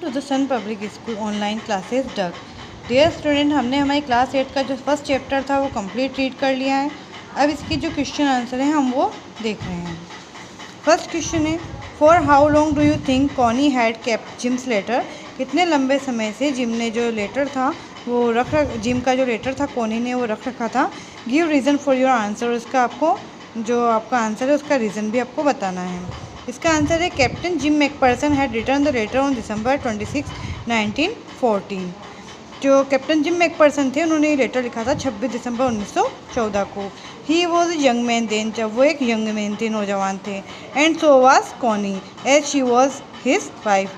To the sun public school online classes डक। Dear student, हमने हमारी क्लास 8 का जो फर्स्ट चैप्टर था वो कंप्लीट रीड कर लिया है। अब इसके जो क्वेश्चन आंसर हैं हम वो देख रहे हैं। फर्स्ट क्वेश्चन है, for how long do you think Connie had kept Jim's letter. कितने लंबे समय से जिम ने जो लेटर था वो जिम का जो लेटर था कॉनी ने वो रख रखा था। Give reason for your answer, उसका आपको जो आपका आंसर है उसका रीज़न भी आपको बताना है। इसका आंसर है captain Jim Macpherson had return the letter on December 26, 1914। जो कैप्टन जिम मैकपर्सन थे उन्होंने ये लेटर लिखा था 26 दिसंबर 1914 को। He was young man then, जब वो एक यंग मैन थे, नौजवान थे। And so was Connie as she was his wife,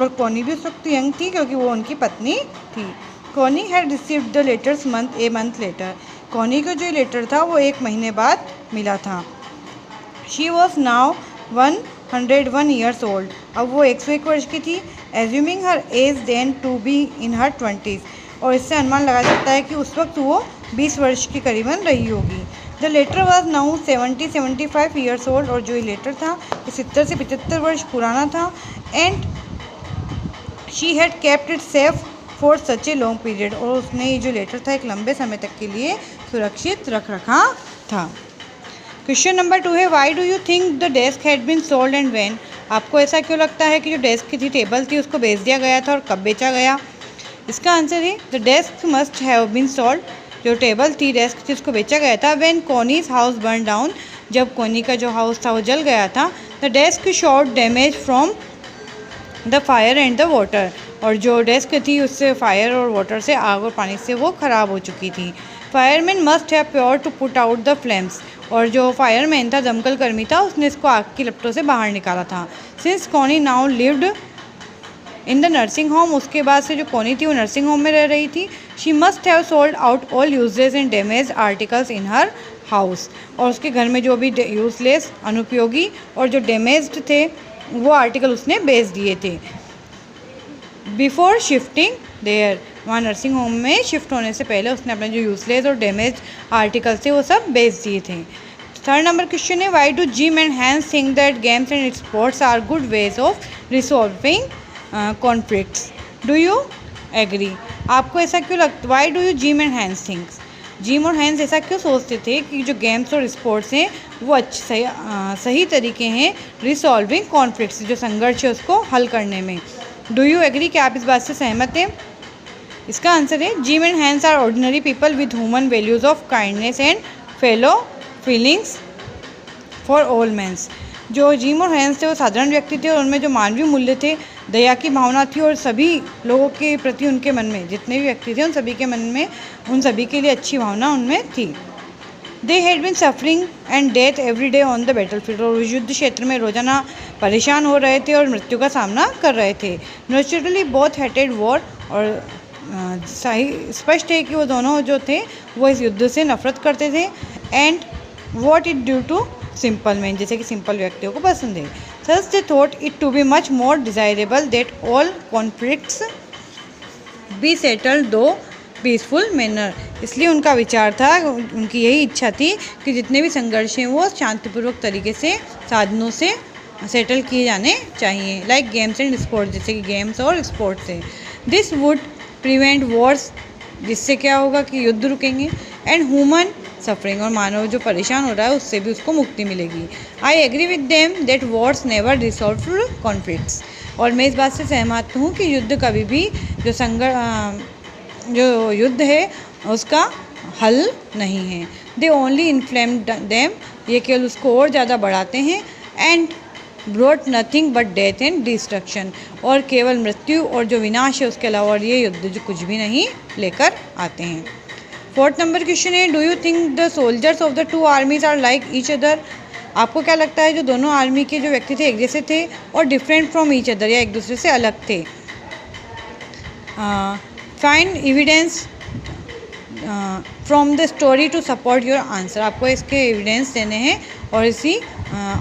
और कॉनी भी उस वक्त यंग थी क्योंकि वो उनकी पत्नी थी। Connie had received the letters a month later. Connie को जो लेटर था वो एक महीने बाद मिला था। She was now 101 years old, अब वो 101 वर्ष की थी। Assuming her age then to be in her 20s, और इससे अनुमान लगा सकता है कि उस वक्त वो 20 वर्ष की करीबन रही होगी। The letter was now 75 years old, और जो ये लेटर था 70 से 75 वर्ष पुराना था। And she had kept it safe for such a long period, और उसने ये जो लेटर था एक लंबे समय तक के लिए सुरक्षित रख रखा था। क्वेश्चन नंबर 2 है, why do you think the desk had been sold and when. आपको ऐसा क्यों लगता है कि जो डेस्क की थी, टेबल थी, उसको बेच दिया गया था और कब बेचा गया। इसका आंसर है the desk must have been sold, जो टेबल थी, डेस्क थी, उसको बेचा गया था when Connie's house burn down, जब कॉनी का जो हाउस था वो जल गया था। The desk shot damage from the fire and the water, और जो डेस्क थी उससे फायर और वाटर से, आग और पानी से वो ख़राब हो चुकी थी। Fireman must have pure to put out the flames, और जो फायरमैन था, दमकल कर्मी था, उसने इसको आग की लपटों से बाहर निकाला था। Since Connie now lived in the nursing home, उसके बाद से जो कॉनी थी वो नर्सिंग होम में रह रही थी। She must have sold out all useless and damage articles in her house, और उसके घर में जो भी यूजलेस, अनुपयोगी और जो डैमेज्ड थे वो आर्टिकल उसने बेच दिए थे। बिफोर शिफ्टिंग देयर, वहाँ नर्सिंग होम में शिफ्ट होने से पहले उसने अपने जो यूजलेस और डैमेज आर्टिकल्स थे वो सब बेच दिए थे। थर्ड नंबर क्वेश्चन है, why do Jim and Hans think that games and sports are good ways of resolving conflicts. Do you agree. आपको ऐसा क्यों लगता, why do you Jim and Hans thinks, Jim और हैंस ऐसा क्यों सोचते थे कि जो गेम्स और स्पोर्ट्स हैं वो सही तरीके हैं रिसॉल्विंग कॉन्फ्लिक्ट्स, जो संघर्ष है उसको हल करने में। डू यू एग्री, क्या आप इस बात से सहमत हैं। इसका आंसर है Jim and Hans are ordinary people with human values of kindness and fellow feelings for all mans. जो जिम और हैंस थे वो साधारण व्यक्ति थे और उनमें जो मानवीय मूल्य थे, दया की भावना थी, और सभी लोगों के प्रति उनके मन में, जितने भी व्यक्ति थे उन सभी के मन में, उन सभी के लिए अच्छी भावना उनमें थी। They had been suffering and death every day on the battlefield, और युद्ध क्षेत्र में रोजाना परेशान हो रहे थे और मृत्यु का सामना कर रहे थे। नेचुरली बोथ हेटेड वॉर, और सही स्पष्ट है कि वो दोनों जो थे वो इस युद्ध से नफरत करते थे। And what it due to simple man, जैसे कि सिंपल व्यक्तियों को पसंद है। Thus they thought it to be much more desirable that all conflicts be settled though peaceful manner, इसलिए उनका विचार था, उनकी यही इच्छा थी कि जितने भी संघर्ष हैं वो शांतिपूर्वक तरीके से, साधनों से सेटल किए जाने चाहिए। लाइक गेम्स एंड स्पोर्ट्स, जैसे कि गेम्स और स्पोर्ट्स से। दिस वुड प्रिवेंट वॉर्स, जिससे क्या होगा कि युद्ध रुकेंगे। एंड ह्यूमन सफरिंग, और मानव जो परेशान हो रहा है उससे भी उसको मुक्ति मिलेगी। I agree with them that wars never resolve conflicts, और मैं इस बात से सहमत हूँ कि युद्ध कभी भी जो युद्ध है उसका हल नहीं है। दे ओनली इन्फ्लेम देम, ये केवल उसको और ज़्यादा बढ़ाते हैं। And brought nothing but death and destruction, और केवल मृत्यु और जो विनाश है उसके अलावा और ये युद्ध जो कुछ भी नहीं लेकर आते हैं। फोर्थ नंबर क्वेश्चन है, do you think the soldiers of the two armies are like each other. आपको क्या लगता है जो दोनों आर्मी के जो व्यक्ति थे एक जैसे थे और डिफरेंट फ्रॉम ईच अदर, या एक दूसरे से अलग थे। Find evidence from the story to support your answer, आपको इसके एविडेंस देने हैं और इसी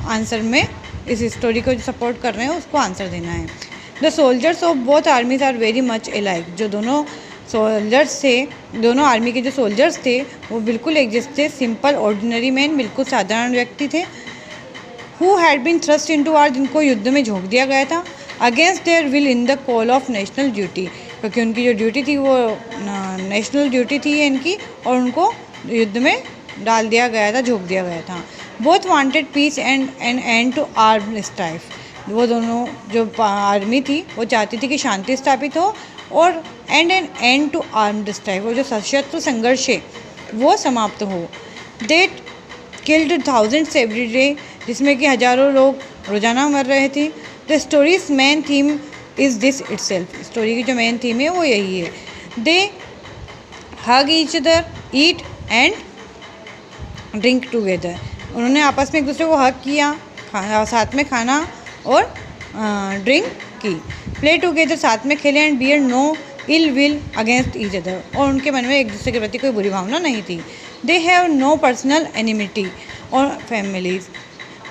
आंसर में इस स्टोरी को जो सपोर्ट कर रहे हैं उसको आंसर देना है। The soldiers of both armies are very much alike, जो दोनों सोल्जर्स थे, दोनों आर्मी के जो सोल्जर्स थे वो बिल्कुल एक जैसे थे। सिंपल ऑर्डिनरी मैन, बिल्कुल साधारण व्यक्ति थे। Who had been thrust into war, जिनको युद्ध में झोंक दिया गया था। Against their will in the call of national duty, क्योंकि उनकी जो ड्यूटी थी वो नेशनल ड्यूटी थी इनकी, और उनको युद्ध में डाल दिया गया था, झोंक दिया गया था। Both wanted peace and an end to arm strife, वो दोनों जो आर्मी थी वो चाहती थी कि शांति स्थापित हो और and an end to armed strife, वो जो सशस्त्र संघर्ष है वो समाप्त हो। They killed thousands every day, जिसमें कि हज़ारों लोग रोज़ाना मर रहे थे। The story's main theme is this itself, story की जो मेन थीम है वो यही है। They hug each other, eat and drink together, उन्होंने आपस में एक दूसरे को हग किया, साथ में खाना और ड्रिंक की। प्ले टुगेदर, साथ में खेले, and bear no ill will against each other, और उनके मन में एक दूसरे के प्रति कोई बुरी भावना नहीं थी। They have no personal enmity or families,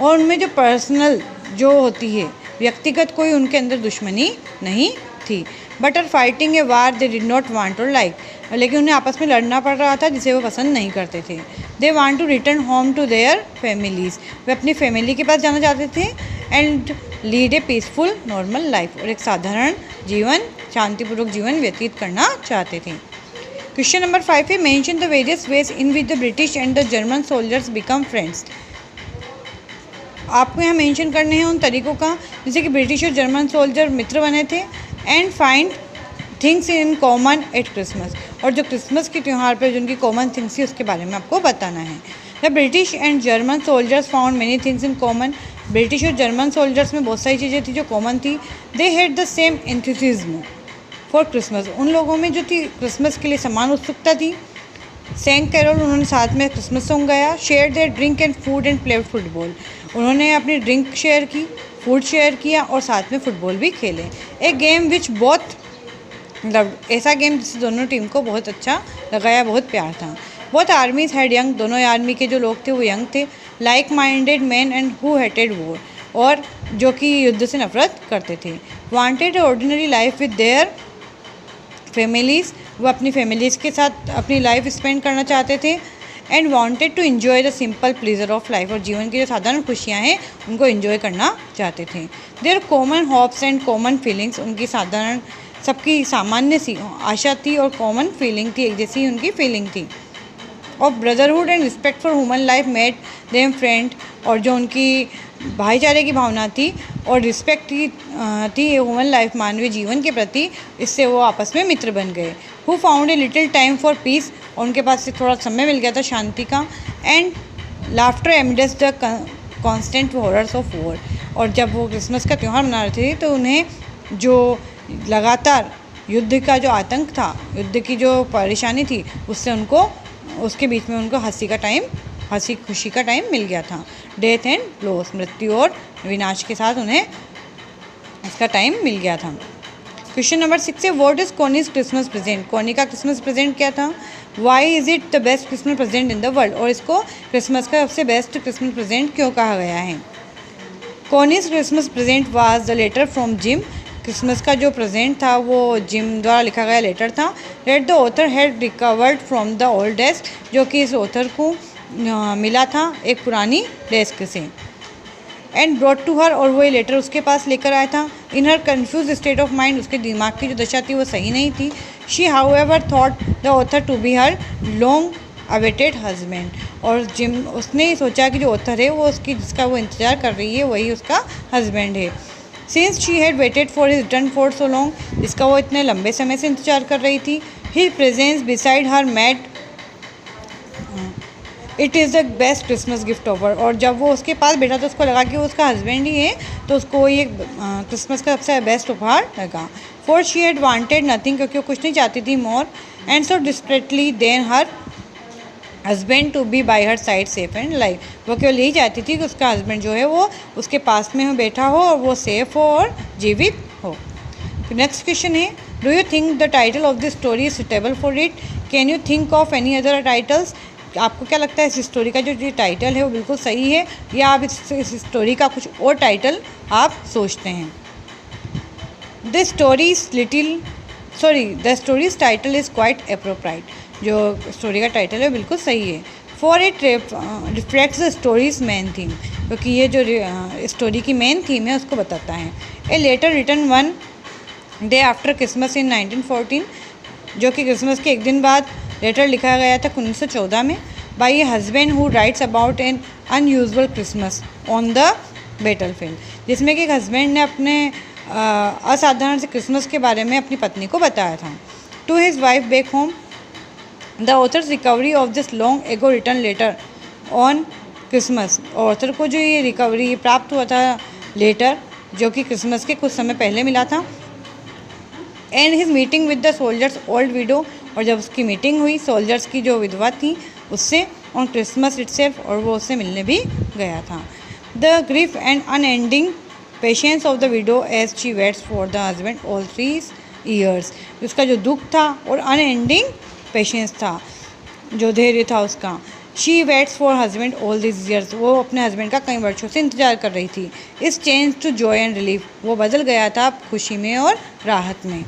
और उनमें जो पर्सनल जो होती है व्यक्तिगत कोई उनके अंदर दुश्मनी नहीं थी। But are fighting a war they did not want or like, लेकिन उन्हें आपस में लड़ना पड़ रहा था जिसे वो पसंद नहीं करते थे। They want to return home to their families, वे अपनी फैमिली के पास जाना चाहते थे। And lead a peaceful normal life, और एक साधारण जीवन, शांतिपूर्वक जीवन व्यतीत करना चाहते थे। क्वेश्चन नंबर 5 है, mention the various ways in which the British and the German soldiers become friends. आपको यहाँ मेंशन करने हैं उन तरीक़ों का जैसे कि ब्रिटिश और जर्मन सोल्जर मित्र बने थे। And find things in common eight Christmas, और जो क्रिसमस के त्यौहार पर जो उनकी कॉमन थिंग्स थी उसके बारे में आपको बताना है। The British and German soldiers found many things in common, British और जर्मन सोल्जर्स में बहुत सारी चीज़ें थी जो कॉमन थी। They had the same enthusiasm for Christmas, उन लोगों में जो थी क्रिसमस के लिए समान उत्सुकता थी। सेंग कैरोल, उन्होंने साथ में क्रिसमस सॉन्ग गाया। Share their drink and food and played football, उन्होंने अपनी ड्रिंक शेयर की, फूड शेयर किया और साथ में फुटबॉल भी खेले। एक गेम विच बहुत लव्ड, ऐसा गेम जिससे दोनों टीम को बहुत अच्छा लगाया, बहुत प्यार था। बहुत आर्मीज हैड यंग, दोनों आर्मी के जो लोग थे वो यंग थे। Like minded man and who hated war, और जो कि युद्ध से नफरत करते थे। Wanted ordinary life with their families, वो अपनी फैमिलीज़ के साथ अपनी लाइफ स्पेंड करना चाहते थे। And wanted to enjoy the simple pleasure of life, और जीवन की जो साधारण खुशियाँ हैं उनको इन्जॉय करना चाहते थे। Their common hopes and common feelings, उनकी साधारण सबकी सामान्य सी आशा थी और कॉमन फीलिंग थी, एक जैसी उनकी फीलिंग थी। Of brotherhood and respect for human life made them friend, और जो उनकी भाईचारे की भावना थी और रिस्पेक्ट थी ह्यूमन लाइफ, मानवीय जीवन के प्रति, इससे वो आपस में मित्र बन गए। Who found a little time for piece, और उनके पास से थोड़ा समय मिल गया था शांति का। And laughter amidst the constant horrors of war, और जब वो क्रिसमस का त्यौहार मना रहे थे तो उन्हें जो लगातार युद्ध का जो आतंक था, युद्ध की जो परेशानी थी, उससे उनको उसके बीच में उनको हंसी खुशी का टाइम मिल गया था। डेथ एंड लॉस, मृत्यु और विनाश के साथ उन्हें इसका टाइम मिल गया था। क्वेश्चन नंबर 6 है, what is Connie's Christmas present, Connie का क्रिसमस प्रेजेंट क्या था। Why is it the best Christmas present in the world, और इसको क्रिसमस का सबसे बेस्ट क्रिसमस प्रेजेंट क्यों कहा गया है। Connie's Christmas present was the letter from Jim, Christmas का जो प्रेजेंट था वो जिम द्वारा लिखा गया लेटर था। That the author had recovered from the old desk, जो कि इस ऑथर को मिला था एक पुरानी डेस्क से। एंड ब्रॉट टू हर, और वो ये लेटर उसके पास लेकर आया था। इन हर कन्फ्यूज स्टेट ऑफ माइंड, उसके दिमाग की जो दशा थी वो सही नहीं थी। She however thought the author to be her long awaited husband, और जिम उसने सोचा कि जो ऑथर है वो उसकी जिसका वो इंतज़ार कर रही है वही उसका हस्बैंड है। Since she had waited for his return for so long, जिसका वो इतने लंबे समय से इंतजार कर रही थी। He presence beside her made it is the best Christmas gift of her, और जब वो उसके पास बैठा तो उसको लगा कि वो उसका हस्बैंड ही है, तो उसको ये क्रिसमस का सबसे बेस्ट उपहार लगा। For she had wanted nothing, क्योंकि वो कुछ नहीं चाहती थी more and so desperately then her husband to be by her side safe and live, वो केवल यही चाहती थी कि उसका हस्बैंड जो है वो उसके पास में हो, बैठा हो और वो सेफ हो और जीवित हो। नेक्स्ट क्वेश्चन है, do you think the title of this story is suitable for it, can you think of any other titles, आपको क्या लगता है इस स्टोरी का जो टाइटल है वो बिल्कुल सही है या आप इस स्टोरी का कुछ और टाइटल आप सोचते हैं। The stories title is quite appropriate, जो स्टोरी का टाइटल है बिल्कुल सही है। For it reflects the story's main theme, क्योंकि ये जो स्टोरी की मेन थीम है उसको बताता है। A letter written one day after Christmas in 1914, जो कि क्रिसमस के एक दिन बाद लेटर लिखा गया था 1914 में, by a husband who writes about an unusual Christmas on the battlefield, जिसमें कि एक हस्बैंड ने अपने असाधारण से क्रिसमस के बारे में अपनी पत्नी को बताया था। To his wife back home, the author's recovery of this long ago return letter on Christmas, author को जो ये रिकवरी प्राप्त हुआ था लेटर जो कि क्रिसमस के कुछ समय पहले मिला था, and his meeting with the soldiers old window, और जब उसकी मीटिंग हुई सोल्जर्स की जो विधवा थी उससे ऑन क्रिसमस इटसेल्फ, और वो उससे मिलने भी गया था। The grief and unending patience of the widow as she waits for the husband all 3 years, उसका जो दुख था और अनएंडिंग पेशेंस था, जो धैर्य था उसका। She waits for husband all this years, वो अपने हस्बैंड का कई वर्षों से इंतजार कर रही थी। Is change to joy and relief, वो बदल गया था खुशी में और राहत में।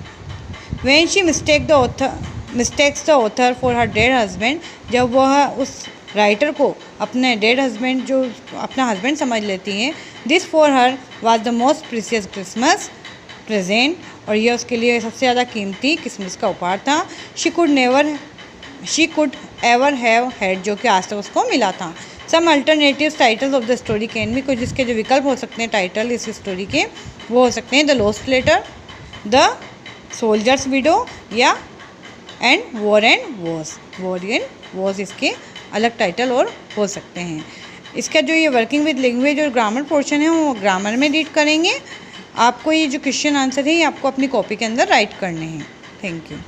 When she mistakes the author for her dead husband, जब वह उस राइटर को अपने डेड हस्बैंड जो अपना हस्बैंड समझ लेती हैं, this for her was the most precious Christmas present, और यह उसके लिए सबसे ज़्यादा कीमती क्रिसमस का उपहार था। She could ever have had, जो कि आज तक उसको मिला था। Some alternative titles of the story can be, कुछ जिसके जो विकल्प हो सकते हैं टाइटल इस स्टोरी के, वो हो सकते हैं the lost letter, the soldier's widow, या एंड वॉर एंड वॉज इसके अलग टाइटल और हो सकते हैं। इसका जो ये वर्किंग विद लैंग्वेज और ग्रामर पोर्शन है वो ग्रामर में रीड करेंगे। आपको ये जो क्वेश्चन आंसर है ये आपको अपनी कॉपी के अंदर राइट करने हैं। Thank you.